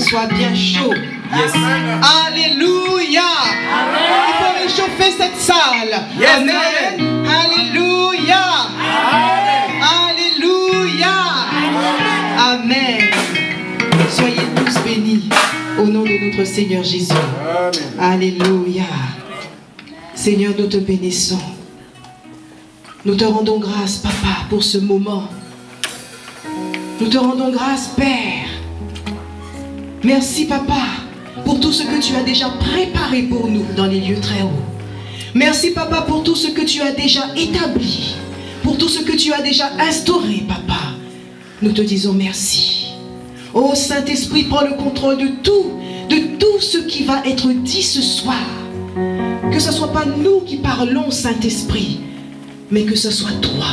soit bien chaud. Yes. Alléluia. Il faut réchauffer cette salle. Yes. Amen. Alléluia. Alléluia. Amen. Soyez tous bénis au nom de notre Seigneur Jésus. Alléluia. Seigneur, nous te bénissons. Nous te rendons grâce, Papa, pour ce moment. Nous te rendons grâce, Père. Merci, Papa, pour tout ce que tu as déjà préparé pour nous dans les lieux très hauts. Merci, Papa, pour tout ce que tu as déjà établi, pour tout ce que tu as déjà instauré, Papa. Nous te disons merci. Oh, Saint-Esprit, prends le contrôle de tout ce qui va être dit ce soir. Que ce ne soit pas nous qui parlons, Saint-Esprit, mais que ce soit toi.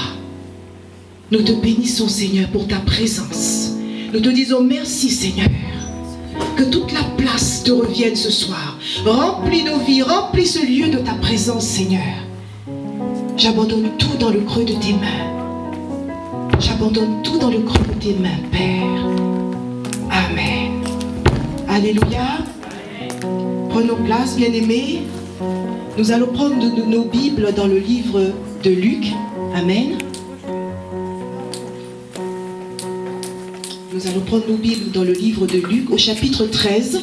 Nous te bénissons, Seigneur, pour ta présence. Nous te disons merci, Seigneur. Que toute la place te revienne ce soir. Remplis nos vies, remplis ce lieu de ta présence, Seigneur. J'abandonne tout dans le creux de tes mains. J'abandonne tout dans le creux de tes mains, Père. Amen. Alléluia. Prenons place, bien-aimés. Nous allons prendre nos Bibles dans le livre de Luc. Amen. Nous allons prendre nos Bibles dans le livre de Luc au chapitre 13.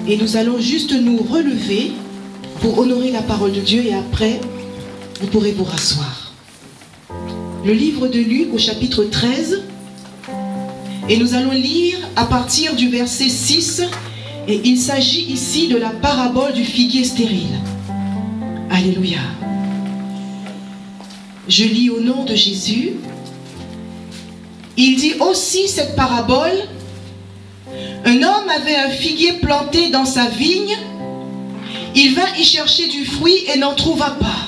Et nous allons juste nous relever pour honorer la parole de Dieu et après, vous pourrez vous rasseoir. Le livre de Luc au chapitre 13. Et nous allons lire à partir du verset 6. Et il s'agit ici de la parabole du figuier stérile. Alléluia. Je lis au nom de Jésus. Il dit aussi cette parabole. Un homme avait un figuier planté dans sa vigne. Il vint y chercher du fruit et n'en trouva pas.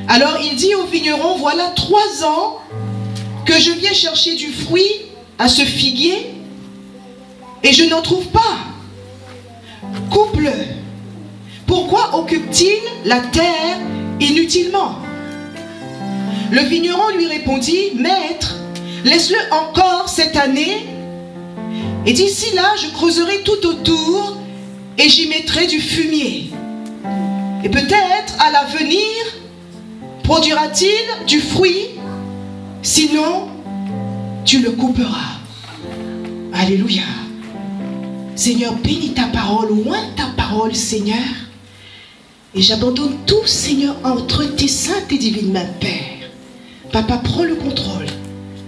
Alors il dit au vigneron, voilà 3 ans que je viens chercher du fruit à ce figuier et je n'en trouve pas. Coupe-le. Pourquoi occupe-t-il la terre inutilement? Le vigneron lui répondit, maître, laisse-le encore cette année et d'ici là je creuserai tout autour et j'y mettrai du fumier. Et peut-être à l'avenir produira-t-il du fruit, sinon tu le couperas. Alléluia. Seigneur, bénis ta parole, oint ta parole, Seigneur. Et j'abandonne tout, Seigneur, entre tes saintes et divines mains, Père. Papa, prends le contrôle.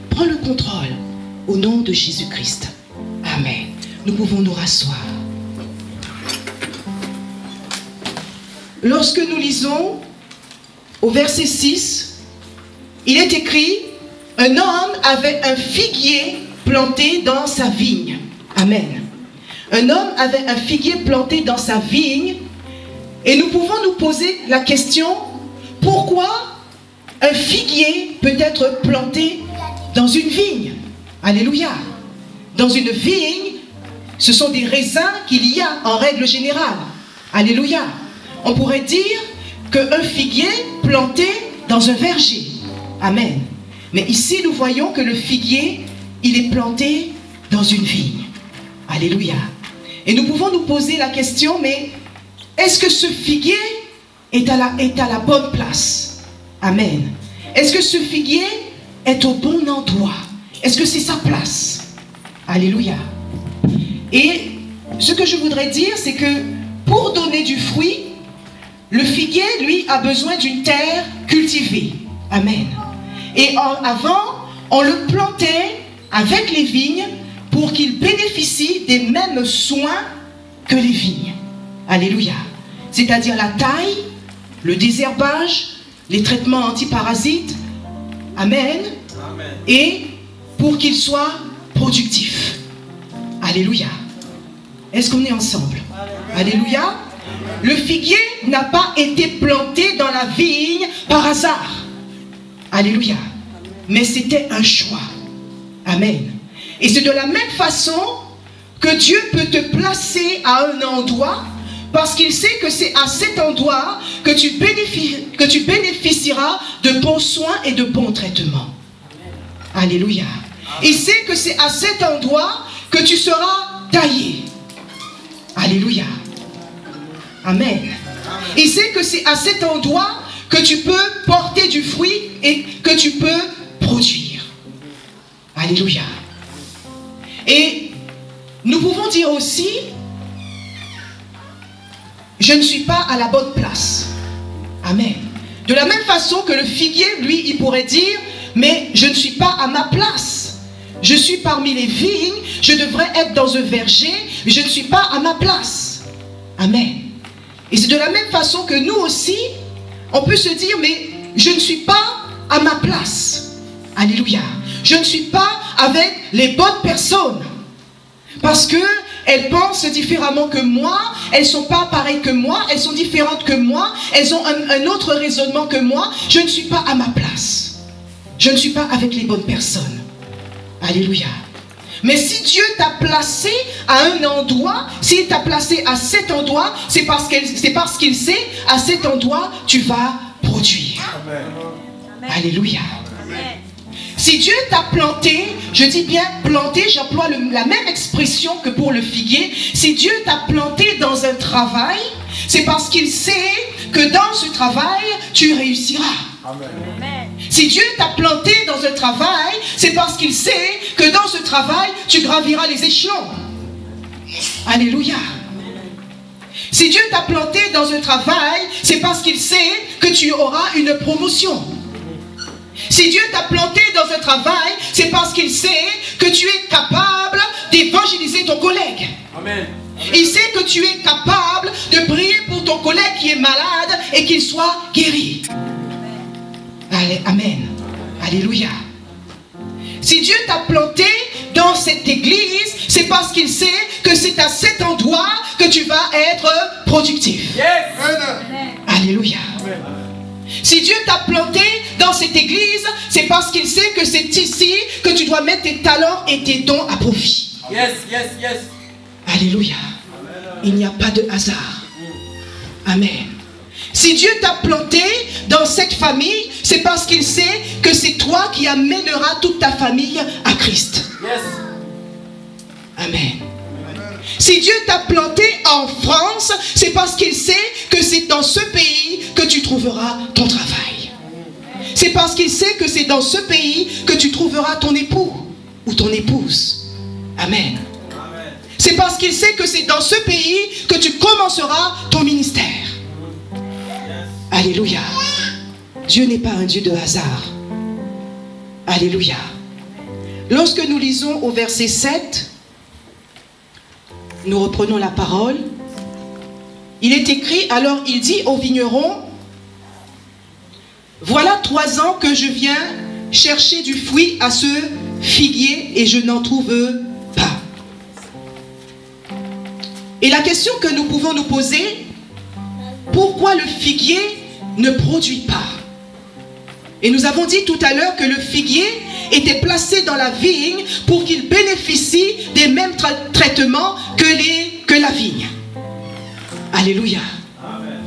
Prends le contrôle. Au nom de Jésus-Christ. Amen. Nous pouvons nous rasseoir. Lorsque nous lisons au verset 6, il est écrit, un homme avait un figuier planté dans sa vigne. Amen. Un homme avait un figuier planté dans sa vigne et nous pouvons nous poser la question, pourquoi un figuier peut être planté dans une vigne? Alléluia. Dans une vigne, ce sont des raisins qu'il y a en règle générale. Alléluia. On pourrait dire qu'un figuier planté dans un verger. Amen. Mais ici, nous voyons que le figuier, il est planté dans une vigne. Alléluia. Et nous pouvons nous poser la question, mais est-ce que ce figuier est à la bonne place? Amen. Est-ce que ce figuier est au bon endroit? Est-ce que c'est sa place? Alléluia. Et ce que je voudrais dire, c'est que pour donner du fruit, le figuier, lui, a besoin d'une terre cultivée. Amen. Et avant, on le plantait avec les vignes pour qu'il bénéficie des mêmes soins que les vignes. Alléluia. C'est-à-dire la taille, le désherbage, les traitements antiparasites. Amen. Amen. Et pour qu'il soit productif. Alléluia. Est-ce qu'on est ensemble? Alléluia. Le figuier n'a pas été planté dans la vigne par hasard. Alléluia. Mais c'était un choix. Amen. Et c'est de la même façon que Dieu peut te placer à un endroit parce qu'il sait que c'est à cet endroit que tu bénéficieras de bons soins et de bons traitements. Alléluia. Il sait que c'est à cet endroit que tu seras taillé. Alléluia. Amen. Il sait que c'est à cet endroit que tu peux porter du fruit et que tu peux produire. Alléluia. Et nous pouvons dire aussi, je ne suis pas à la bonne place. Amen. De la même façon que le figuier, lui, il pourrait dire, mais je ne suis pas à ma place. Je suis parmi les vignes, je devrais être dans un verger, mais je ne suis pas à ma place. Amen. Et c'est de la même façon que nous aussi, on peut se dire, mais je ne suis pas à ma place. Alléluia. Je ne suis pas avec les bonnes personnes. Parce qu'elles pensent différemment que moi, elles ne sont pas pareilles que moi, elles sont différentes que moi, elles ont un autre raisonnement que moi. Je ne suis pas à ma place. Je ne suis pas avec les bonnes personnes. Alléluia. Mais si Dieu t'a placé à un endroit, s'il t'a placé à cet endroit, c'est parce qu'il sait, à cet endroit, tu vas produire. Amen. Alléluia. Amen. Si Dieu t'a planté, je dis bien planté, j'emploie la même expression que pour le figuier. Si Dieu t'a planté dans un travail, c'est parce qu'il sait que dans ce travail, tu réussiras. Amen. Si Dieu t'a planté dans un travail, c'est parce qu'il sait que dans ce travail, tu graviras les échelons. Alléluia. Si Dieu t'a planté dans un travail, c'est parce qu'il sait que tu auras une promotion. Si Dieu t'a planté dans un travail, c'est parce qu'il sait que tu es capable d'évangéliser ton collègue. Amen. Il sait que tu es capable de prier pour ton collègue qui est malade et qu'il soit guéri. Amen. Alléluia. Si Dieu t'a planté dans cette église, c'est parce qu'il sait que c'est à cet endroit que tu vas être productif. Yes. Alléluia. Amen. Si Dieu t'a planté dans cette église, c'est parce qu'il sait que c'est ici que tu dois mettre tes talents et tes dons à profit. Yes, yes, yes. Alléluia. Il n'y a pas de hasard. Amen. Si Dieu t'a planté dans cette famille, c'est parce qu'il sait que c'est toi qui amèneras toute ta famille à Christ. Yes. Amen. Si Dieu t'a planté en France, c'est parce qu'il sait que c'est dans ce pays que tu trouveras ton travail. C'est parce qu'il sait que c'est dans ce pays que tu trouveras ton époux ou ton épouse. Amen. C'est parce qu'il sait que c'est dans ce pays que tu commenceras ton ministère. Alléluia. Dieu n'est pas un Dieu de hasard. Alléluia. Lorsque nous lisons au verset 7, nous reprenons la parole. Il est écrit, alors il dit au vigneron, voilà 3 ans que je viens chercher du fruit à ce figuier et je n'en trouve pas. Et la question que nous pouvons nous poser, pourquoi le figuier ne produit pas? Et nous avons dit tout à l'heure que le figuier était placé dans la vigne pour qu'il bénéficie des mêmes traitements que la vigne. Alléluia. Amen.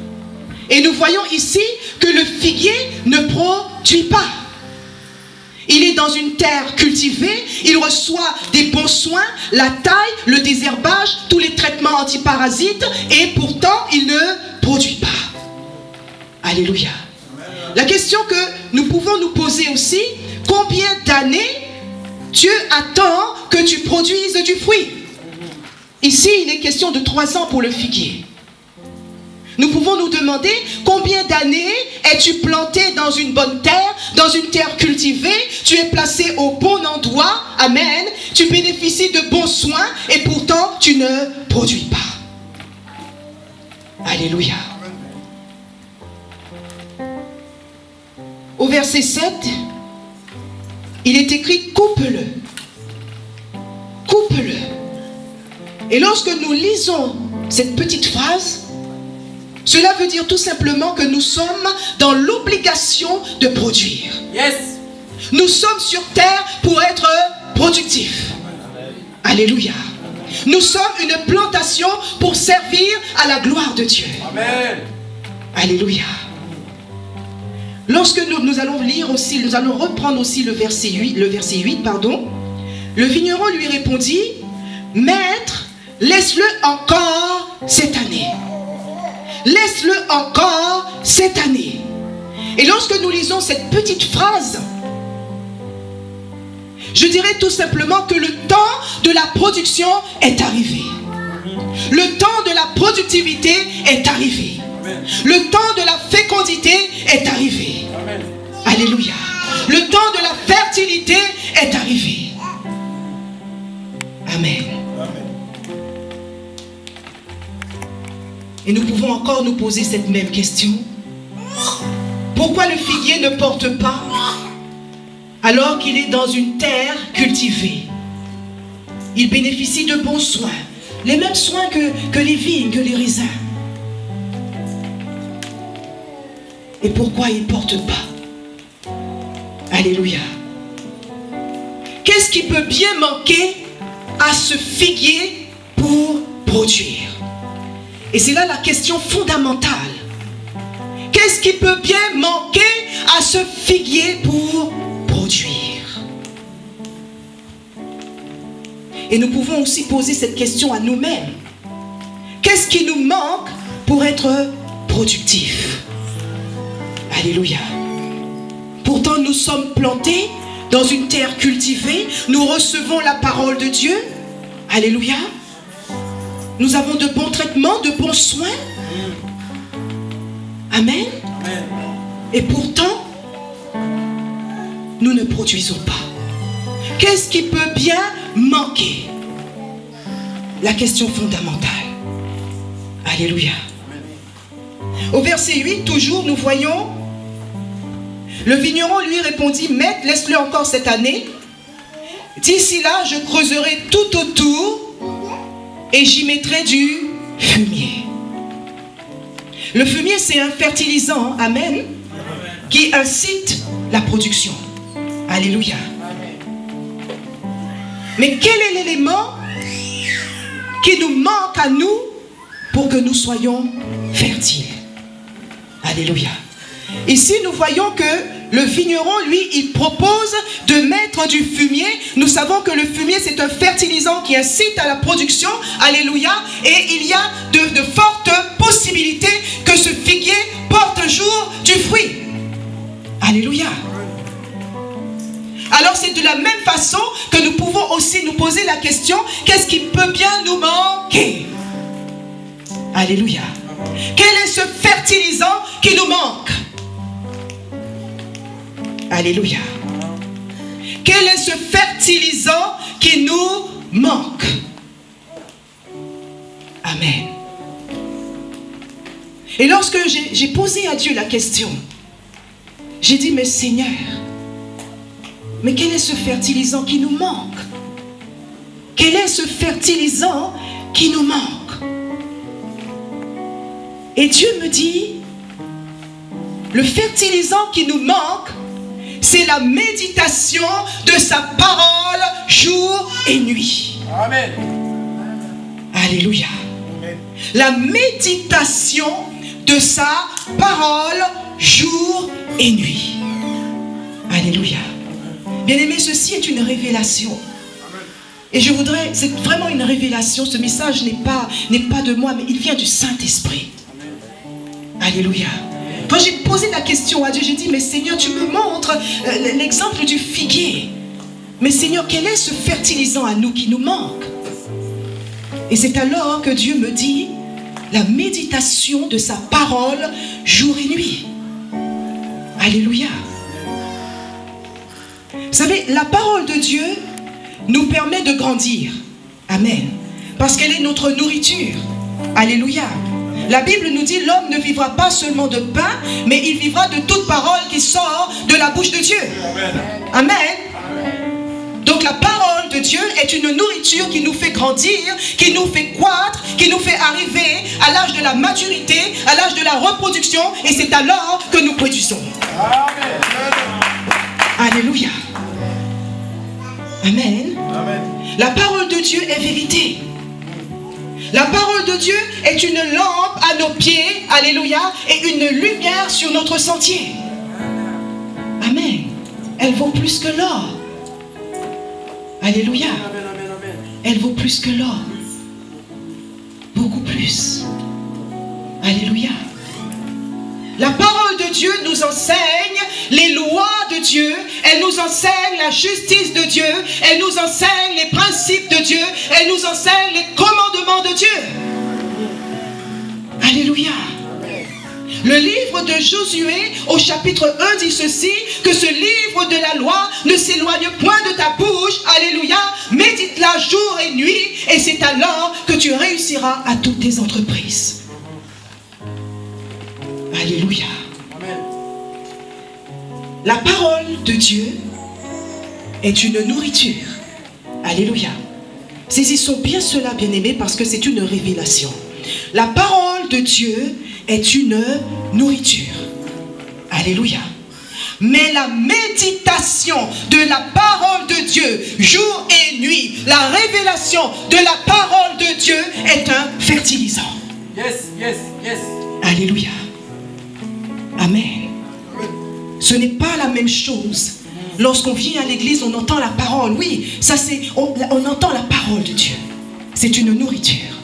Et nous voyons ici que le figuier ne produit pas. Il est dans une terre cultivée, il reçoit des bons soins, la taille, le désherbage, tous les traitements antiparasites, et pourtant il ne produit pas. Alléluia. La question que nous pouvons nous poser aussi, combien d'années Dieu attend que tu produises du fruit? Ici, il est question de 3 ans pour le figuier. Nous pouvons nous demander combien d'années es-tu planté dans une bonne terre, dans une terre cultivée, tu es placé au bon endroit, amen, tu bénéficies de bons soins et pourtant tu ne produis pas. Alléluia. Au verset 7, il est écrit coupe-le. Coupe-le. Et lorsque nous lisons cette petite phrase, cela veut dire tout simplement que nous sommes dans l'obligation de produire. Yes. Nous sommes sur terre pour être productifs. Alléluia. Nous sommes une plantation pour servir à la gloire de Dieu. Amen. Alléluia. Lorsque nous allons lire aussi, nous allons reprendre aussi le verset 8, Le vigneron lui répondit, Maître, laisse-le encore cette année. Laisse-le encore cette année. Et lorsque nous lisons cette petite phrase, je dirais tout simplement que le temps de la production est arrivé. Le temps de la productivité est arrivé. Le temps de la fécondité est arrivé. Alléluia. Le temps de la fertilité est arrivé. Amen. Et nous pouvons encore nous poser cette même question. Pourquoi le figuier ne porte pas alors qu'il est dans une terre cultivée? Il bénéficie de bons soins, les mêmes soins que les vignes, que les raisins. Et pourquoi il ne porte pas? Alléluia. Qu'est-ce qui peut bien manquer à ce figuier pour produire? Et c'est là la question fondamentale. Qu'est-ce qui peut bien manquer à ce figuier pour produire? Et nous pouvons aussi poser cette question à nous-mêmes. Qu'est-ce qui nous manque pour être productif? Alléluia. Pourtant, nous sommes plantés dans une terre cultivée. Nous recevons la parole de Dieu. Alléluia. Nous avons de bons traitements, de bons soins. Amen. Et pourtant, nous ne produisons pas. Qu'est-ce qui peut bien manquer? La question fondamentale. Alléluia. Au verset 8, toujours, nous voyons, le vigneron lui répondit, Maître, laisse-le encore cette année. D'ici là, je creuserai tout autour et j'y mettrai du fumier. Le fumier, c'est un fertilisant, amen, qui incite la production. Alléluia. Mais quel est l'élément qui nous manque à nous pour que nous soyons fertiles? Alléluia. Ici, nous voyons que le vigneron, lui, il propose de mettre du fumier. Nous savons que le fumier, c'est un fertilisant qui incite à la production. Alléluia. Et il y a de fortes possibilités que ce figuier porte un jour du fruit. Alléluia. Alors c'est de la même façon que nous pouvons aussi nous poser la question, qu'est-ce qui peut bien nous manquer? Alléluia. Quel est ce fertilisant qui nous manque? Alléluia. Quel est ce fertilisant qui nous manque? Amen. Et lorsque j'ai posé à Dieu la question, j'ai dit, mais Seigneur, mais quel est ce fertilisant qui nous manque? Quel est ce fertilisant qui nous manque? Et Dieu me dit, le fertilisant qui nous manque, c'est la méditation de sa parole jour et nuit. Amen. Alléluia. Amen. La méditation de sa parole jour et nuit. Alléluia. Bien-aimé, ceci est une révélation. Et je voudrais, c'est vraiment une révélation. Ce message n'est pas de moi, mais il vient du Saint-Esprit. Alléluia. Quand j'ai posé la question à Dieu, j'ai dit, mais Seigneur, tu me montres l'exemple du figuier. Mais Seigneur, quel est ce fertilisant à nous qui nous manque? Et c'est alors que Dieu me dit, la méditation de sa parole jour et nuit. Alléluia. Vous savez, la parole de Dieu nous permet de grandir. Amen. Parce qu'elle est notre nourriture. Alléluia. La Bible nous dit, l'homme ne vivra pas seulement de pain, mais il vivra de toute parole qui sort de la bouche de Dieu. Amen. Donc la parole de Dieu est une nourriture qui nous fait grandir, qui nous fait croître, qui nous fait arriver à l'âge de la maturité, à l'âge de la reproduction, et c'est alors que nous produisons. Amen. Alléluia. Amen. Amen. La parole de Dieu est vérité. La parole de Dieu est une lampe à nos pieds, alléluia, et une lumière sur notre sentier. Amen. Elle vaut plus que l'or. Alléluia. Elle vaut plus que l'or. Beaucoup plus. Alléluia. La parole de Dieu nous enseigne les lois de Dieu. Elle nous enseigne la justice de Dieu. Elle nous enseigne les principes de Dieu. Elle nous enseigne les commandements de Dieu. Alléluia. Le livre de Josué au chapitre 1 dit ceci, que ce livre de la loi ne s'éloigne point de ta bouche. Alléluia. Médite-la jour et nuit et c'est alors que tu réussiras à toutes tes entreprises. Alléluia. Amen. La parole de Dieu est une nourriture. Alléluia. Saisissons bien cela, bien-aimés, parce que c'est une révélation. La parole de Dieu est une nourriture. Alléluia. Mais la méditation de la parole de Dieu, jour et nuit, la révélation de la parole de Dieu est un fertilisant. Yes, yes, yes. Alléluia. Amen. Ce n'est pas la même chose. Lorsqu'on vient à l'église, on entend la parole. Oui, ça c'est, on entend la parole de Dieu. C'est une nourriture.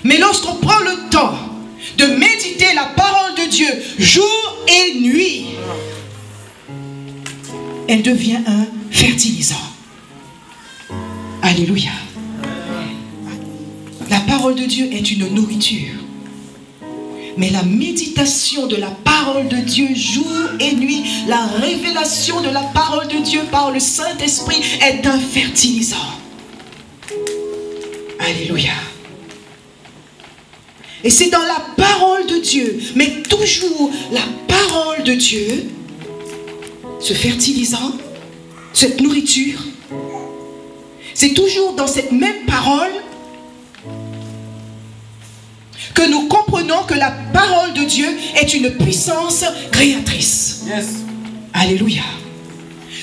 Mais lorsqu'on prend le temps de méditer la parole de Dieu jour et nuit, elle devient un fertilisant. Alléluia. La parole de Dieu est une nourriture. Mais la méditation de la parole de Dieu jour et nuit, la révélation de la parole de Dieu par le Saint-Esprit est un fertilisant. Alléluia. Et c'est dans la parole de Dieu, mais toujours la parole de Dieu, ce fertilisant, cette nourriture, c'est toujours dans cette même parole que nous comprenons que la parole de Dieu est une puissance créatrice. Yes. Alléluia.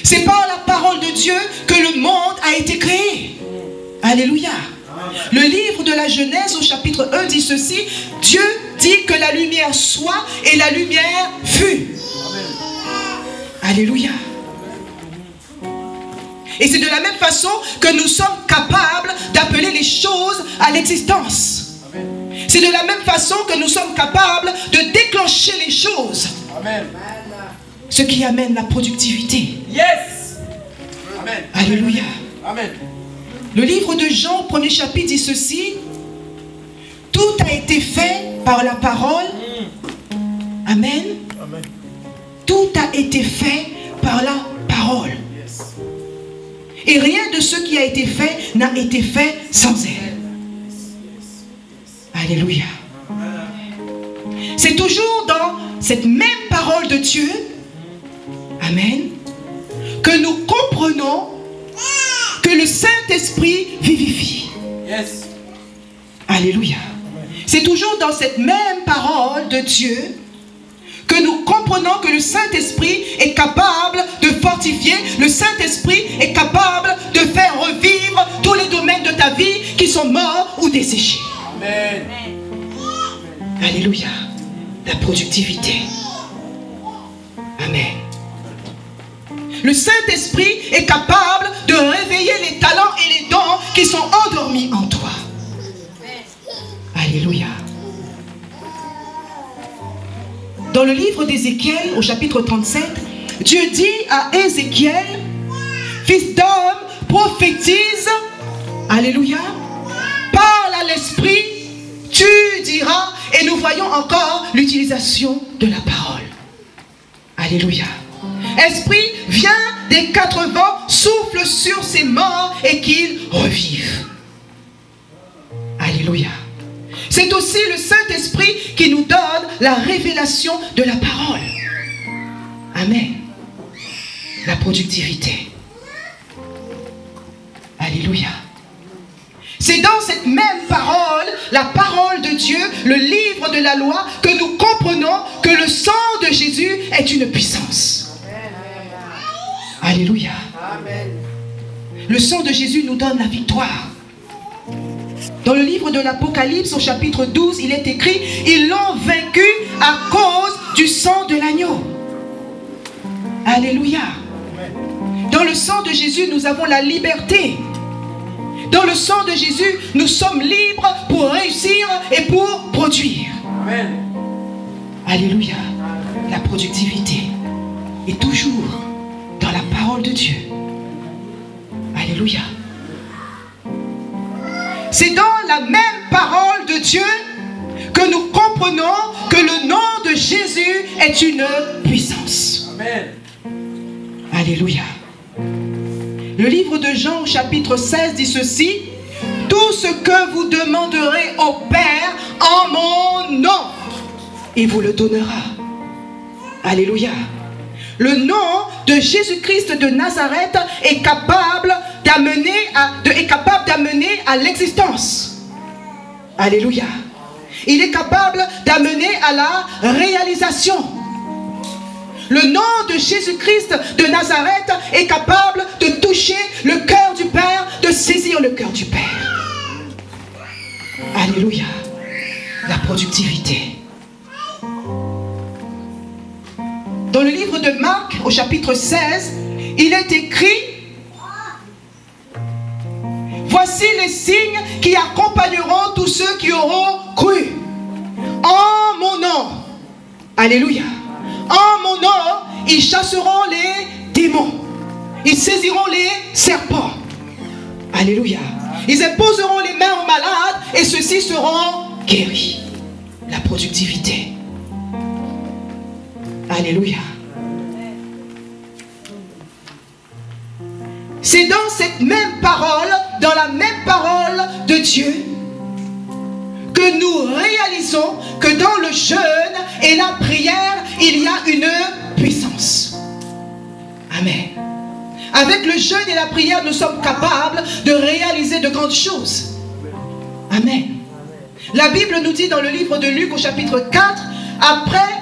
C'est par la parole de Dieu que le monde a été créé. Alléluia. Le livre de la Genèse au chapitre 1 dit ceci. Dieu dit que la lumière soit et la lumière fut. Alléluia. Et c'est de la même façon que nous sommes capables d'appeler les choses à l'existence. C'est de la même façon que nous sommes capables de déclencher les choses. Amen. Ce qui amène la productivité. Yes. Amen. Alléluia. Amen. Le livre de Jean, premier chapitre, dit ceci. Tout a été fait par la parole. Amen. Amen. Tout a été fait par la parole. Yes. Et rien de ce qui a été fait n'a été fait sans elle. Alléluia. C'est toujours dans cette même parole de Dieu, amen, que nous comprenons que le Saint-Esprit vivifie. Yes. Alléluia. C'est toujours dans cette même parole de Dieu que nous comprenons que le Saint-Esprit est capable de fortifier, le Saint-Esprit est capable de faire revivre tous les domaines de ta vie qui sont morts ou desséchés. Amen. Alléluia. La productivité. Amen. Le Saint-Esprit est capable de réveiller les talents et les dons qui sont endormis en toi. Alléluia. Dans le livre d'Ézéchiel, au chapitre 37, Dieu dit à Ézéchiel, fils d'homme, prophétise, alléluia, parle à l'esprit, tu diras, et nous voyons encore l'utilisation de la parole. Alléluia. Esprit, viens des quatre vents, souffle sur ces morts et qu'ils revivent. Alléluia. C'est aussi le Saint-Esprit qui nous donne la révélation de la parole. Amen. La productivité. Alléluia. C'est dans cette même parole, la parole de Dieu, le livre de la loi, que nous comprenons que le sang de Jésus est une puissance. Alléluia. Le sang de Jésus nous donne la victoire. Dans le livre de l'Apocalypse, au chapitre 12, il est écrit, ils l'ont vaincu à cause du sang de l'agneau. Alléluia. Dans le sang de Jésus, nous avons la liberté. Dans le sang de Jésus, nous sommes libres pour réussir et pour produire. Amen. Alléluia. La productivité est toujours dans la parole de Dieu. Alléluia. C'est dans la même parole de Dieu que nous comprenons que le nom de Jésus est une puissance. Amen. Alléluia. Le livre de Jean au chapitre 16 dit ceci: tout ce que vous demanderez au Père en mon nom, il vous le donnera. Alléluia. Le nom de Jésus-Christ de Nazareth est capable d'amener à l'existence. Alléluia. Il est capable d'amener à la réalisation. Le nom de Jésus-Christ de Nazareth est capable de toucher le cœur du Père, de saisir le cœur du Père. Alléluia. La productivité. Dans le livre de Marc, au chapitre 16, il est écrit: voici les signes qui accompagneront tous ceux qui auront cru. En mon nom. Alléluia. En mon nom, ils chasseront les démons. Ils saisiront les serpents. Alléluia. Ils imposeront les mains aux malades et ceux-ci seront guéris. La productivité. Alléluia. C'est dans cette même parole, dans la même parole de Dieu, que nous réalisons que dans le jeûne et la prière, il y a une puissance. Amen. Avec le jeûne et la prière, nous sommes capables de réaliser de grandes choses. Amen. La Bible nous dit dans le livre de Luc au chapitre 4, après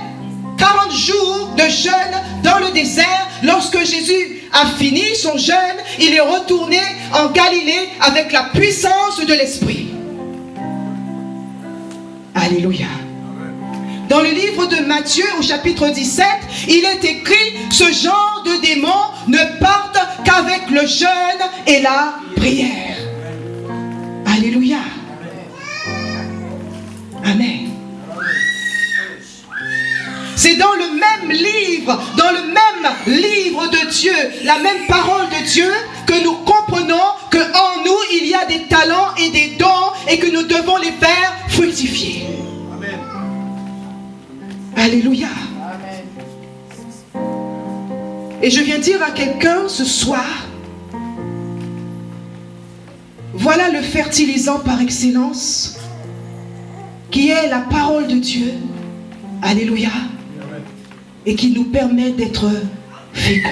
40 jours de jeûne dans le désert, lorsque Jésus a fini son jeûne, il est retourné en Galilée avec la puissance de l'Esprit. Alléluia. Dans le livre de Matthieu au chapitre 17, il est écrit: ce genre de démons ne partent qu'avec le jeûne et la prière. Alléluia. Amen. C'est dans le même livre de Dieu, la même parole de Dieu, que nous comprenons qu'en nous, il y a des talents et des dons et que nous devons les faire fructifier. Amen. Alléluia. Amen. Et je viens dire à quelqu'un ce soir, voilà le fertilisant par excellence, qui est la parole de Dieu. Alléluia. Et qui nous permet d'être féconds.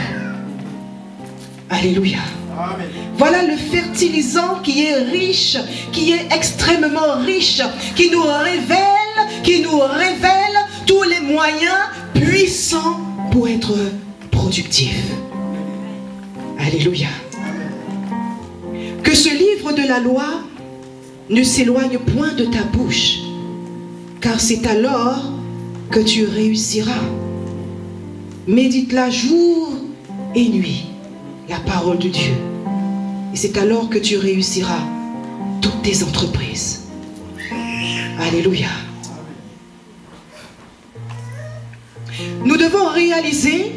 Alléluia. Amen. Voilà le fertilisant qui est riche, qui est extrêmement riche, qui nous révèle tous les moyens puissants pour être productifs. Alléluia. Que ce livre de la loi ne s'éloigne point de ta bouche, car c'est alors que tu réussiras. Médite-la jour et nuit, la parole de Dieu. Et c'est alors que tu réussiras toutes tes entreprises. Alléluia. Nous devons réaliser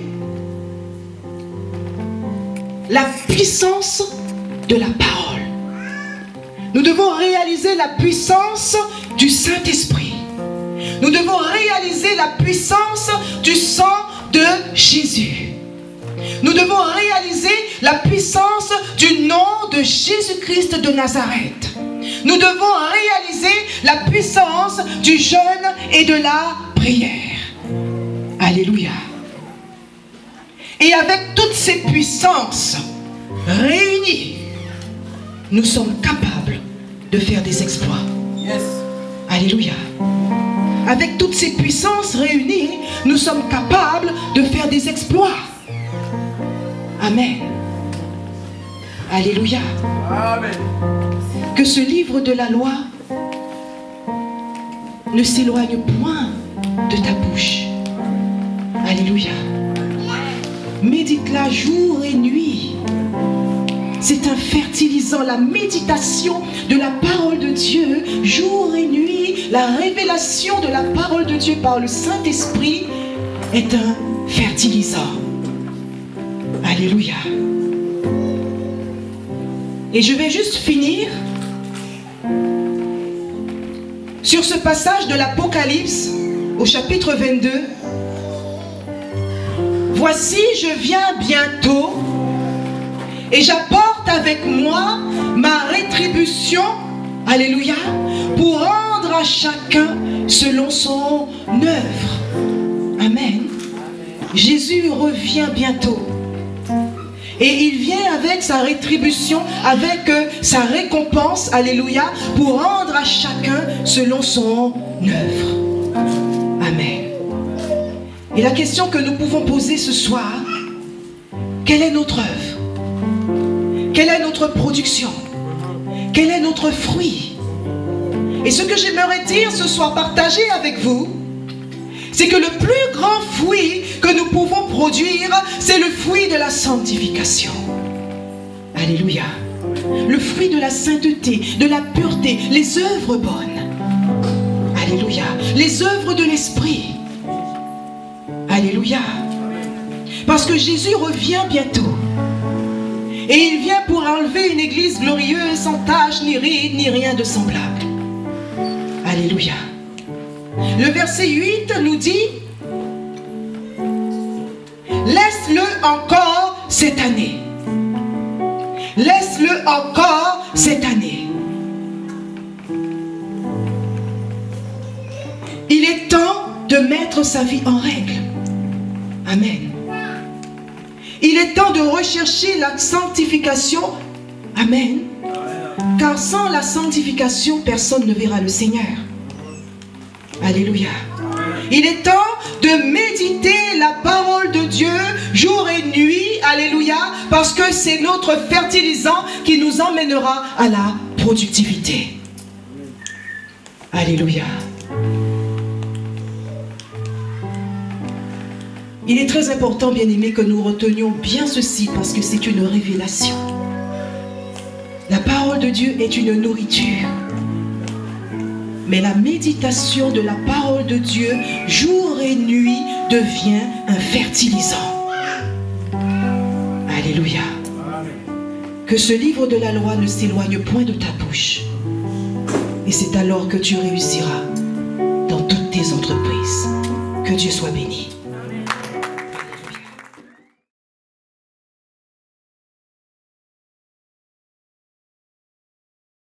la puissance de la parole. Nous devons réaliser la puissance du Saint-Esprit. Nous devons réaliser la puissance du sang de Jésus. Nous devons réaliser la puissance du nom de Jésus-Christ de Nazareth. Nous devons réaliser la puissance du jeûne et de la prière. Alléluia. Et avec toutes ces puissances réunies, nous sommes capables de faire des exploits. Yes. Alléluia. Avec toutes ces puissances réunies, nous sommes capables de faire des exploits. Amen. Alléluia. Amen. Que ce livre de la loi ne s'éloigne point de ta bouche. Alléluia. Médite-la jour et nuit. c'est un fertilisant. La méditation de la parole de Dieu, jour et nuit, la révélation de la parole de Dieu par le Saint-Esprit est un fertilisant. Alléluia. Et je vais juste finir sur ce passage de l'Apocalypse au chapitre 22. Voici, je viens bientôt et j'apporte avec moi ma rétribution, alléluia, pour rendre à chacun selon son œuvre. Amen. Jésus revient bientôt. Et il vient avec sa rétribution, avec sa récompense, alléluia, pour rendre à chacun selon son œuvre. Amen. Et la question que nous pouvons poser ce soir, quelle est notre œuvre? Quelle est notre production? Quel est notre fruit? Et ce que j'aimerais dire ce soir, partager avec vous, c'est que le plus grand fruit que nous pouvons produire, c'est le fruit de la sanctification. Alléluia. Le fruit de la sainteté, de la pureté, les œuvres bonnes. Alléluia. Les œuvres de l'esprit. Alléluia. Parce que Jésus revient bientôt. Et il vient pour enlever une église glorieuse, sans tache, ni ride, ni rien de semblable. Alléluia. Le verset 8 nous dit, laisse-le encore cette année. Laisse-le encore cette année. Il est temps de mettre sa vie en règle. Amen. Il est temps de rechercher la sanctification. Amen. Car sans la sanctification, personne ne verra le Seigneur. Alléluia. Il est temps de méditer la parole de Dieu jour et nuit. Alléluia. Parce que c'est notre fertilisant qui nous emmènera à la productivité. Alléluia. Il est très important, bien-aimés, que nous retenions bien ceci parce que c'est une révélation. La parole de Dieu est une nourriture. Mais la méditation de la parole de Dieu, jour et nuit, devient un fertilisant. Alléluia. Que ce livre de la loi ne s'éloigne point de ta bouche. Et c'est alors que tu réussiras dans toutes tes entreprises. Que Dieu soit béni.